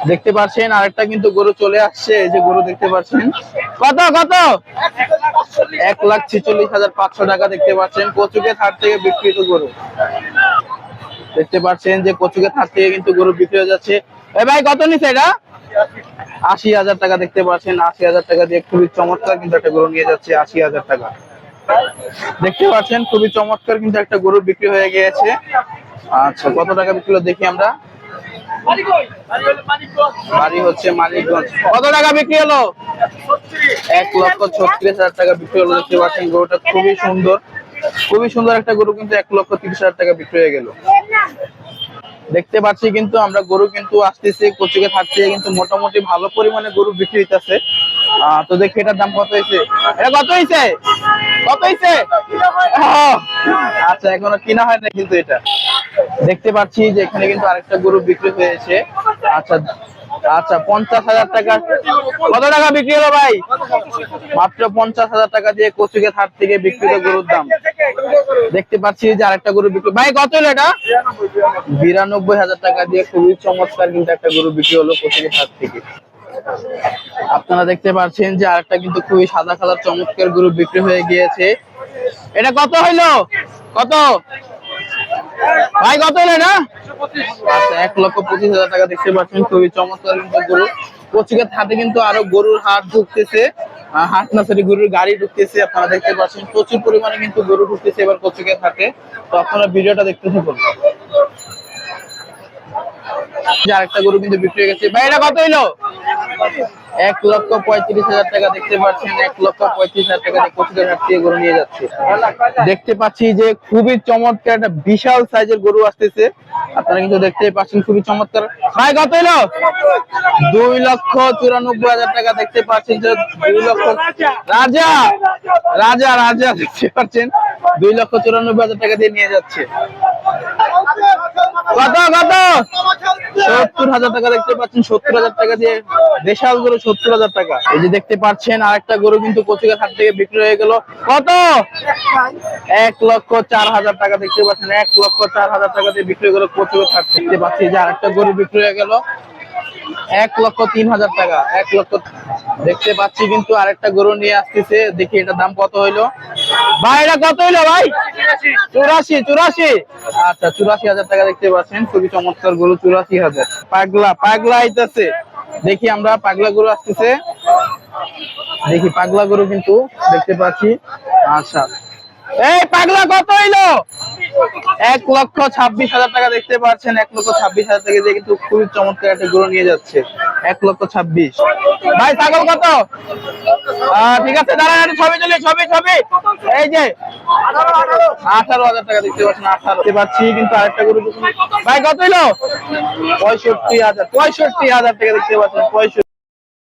দেখতে পাচ্ছেন আরেকটা কিন্তু গরু চলে আসছে, এই যে গরু দেখতে পাচ্ছেন। কত কত? 1,46,500 টাকা দেখতে পাচ্ছেন কচুকে হাট থেকে বিক্রিত গরু। দেখতে পাচ্ছেন যে কচুকে হাট থেকে কিন্তু গরু বিক্রি হয়ে যাচ্ছে। এ ভাই কত নিছে এটা? 80,000 টাকা দেখতে পাচ্ছেন। 80,000 টাকা দিয়ে খুবই চমৎকার কিন্তু একটা গরু নিয়ে যাচ্ছে। 80,000 টাকা দেখতে পাচ্ছেন, খুবই চমৎকার কিন্তু একটা গরু বিক্রি হয়ে গিয়েছে। আচ্ছা, কত টাকা বিক্রি হলো দেখি আমরা। বাড়ি হচ্ছে মানিকগঞ্জ। কত টাকা বিক্রি হলো? 1,36,000 টাকা বিক্রি হলো। দেখতে পাচ্ছেন গরুটা খুবই সুন্দর, খুবই সুন্দর একটা গরু কিন্তু 1,30,000 টাকা বিক্রি হয়ে গেল। দেখতে পাচ্ছি কিন্তু আমরা গরু কিন্তু আসতেছে কচুকে হাট থেকে কিন্তু মোটামুটি ভালো পরিমাণে গরু বিক্রি হইতেছে। তো দেখি এটার দাম কত হয়েছে। এটা কত হয়েছে? কত হয়েছে? আচ্ছা, এখনো কিনা হয় না কিন্তু এটা। দেখতে পাচ্ছি যে এখানে কিন্তু আরেকটা গরু বিক্রি হয়েছে। আচ্ছা আচ্ছা, 50,000 টাকা। কত টাকা বিক্রি হলো ভাই? মাত্র 50,000 টাকা দিয়ে কচুকে হাট থেকে বিক্রিত গরুর দাম। দেখতে পাচ্ছি যে আরেকটা গরু বিক্রি। ভাই কত হলো এটা? 92,000 টাকা দিয়ে খুবই চমৎকার কিন্তু একটা গরু বিক্রি হলো কচুকে হাট থেকে। আপনারা দেখতে পাচ্ছেন যে আরেকটা কিন্তু খুবই সাদা কালার চমৎকার গরু বিক্রি হয়ে গিয়েছে। এটা কত হইলো? কত ভাই কত হলো এটা? আচ্ছা, 1,25,000 টাকা দেখতে পাচ্ছেন খুবই চমৎকার কিন্তু গরু। কচুকে হাটে কিন্তু আরো গরুর হাট ঢুকতেছে, হাট না সরি গরুর গাড়ি ঢুকতেছে। আপনারা দেখতে পাচ্ছেন প্রচুর পরিমাণে কিন্তু গরু ঢুকতেছে এবার কচুকে হাটে। তো আপনারা ভিডিওটা দেখতে থাকুন। আরেকটা গরু কিন্তু বিক্রি হয়ে গেছে। ভাই এটা কত হইলো? 1,35,000 টাকা দেখতে পাচ্ছেন। 1,35,000 টাকা দিয়ে কচুকে হাট থেকে গরু নিয়ে যাচ্ছে। দেখতে পাচ্ছি যে খুবই চমৎকার একটা বিশাল সাইজের গরু আসতেছে। আপনারা কিন্তু দেখতেই পাচ্ছেন খুবই চমৎকার। ভাই কত হইলো? 2,94,000 টাকা দেখতে পাচ্ছেন যে 2 লক্ষ রাজা রাজা রাজা দেখতে পাচ্ছেন 2,94,000 টাকা দিয়ে নিয়ে যাচ্ছে। কত কত? 70,000 টাকা দেখতে পাচ্ছেন। 70,000 টাকা দিয়ে দেশাল গরু 70,000 টাকা। এই যে দেখতে পাচ্ছেন আরেকটা গরু কিন্তু কচুকে হাট থেকে বিক্রি হয়ে গেল। কত? 1,04,000 টাকা দেখতে পাচ্ছেন। 1,04,000 টাকা দিয়ে বিক্রি হয়ে গেল কচুকে হাট। দেখতে পাচ্ছি যে আরেকটা গরু বিক্রি হয়ে গেল 1,03,000 টাকা। 1 লক্ষ দেখতে পাচ্ছি কিন্তু আরেকটা গরু নিয়ে আসতেছে। দেখি এটার দাম কত হইলো। ভাই এটা কত হইলো ভাই? 84। আচ্ছা, 84,000 টাকা দেখতে পাচ্ছেন খুবই চমৎকার গরু। 84,000। পাগলা পাগলা আইতাছে। দেখি আমরা পাগলা গরু আসতেছে। দেখি পাগলা গরু কিন্তু দেখতে পাচ্ছি। আচ্ছা, এই পাগলা কত হইলো? 1,26,000 টাকা দেখতে পাচ্ছেন। 1,26,000 টাকা দিয়ে কিন্তু খুবই চমৎকার একটা গরু নিয়ে যাচ্ছে। 1,26,000। ভাই ছাগল কত? ঠিক আছে, দাঁড়ান ছবি চলে। ছবি ছবি এই যে 18,000 টাকা দেখতে পাচ্ছেন। 18 দেখতে পাচ্ছি কিন্তু আরেকটা গরু। ভাই কত হইলো? 65,000 টাকা দেখতে পাচ্ছেন। 65।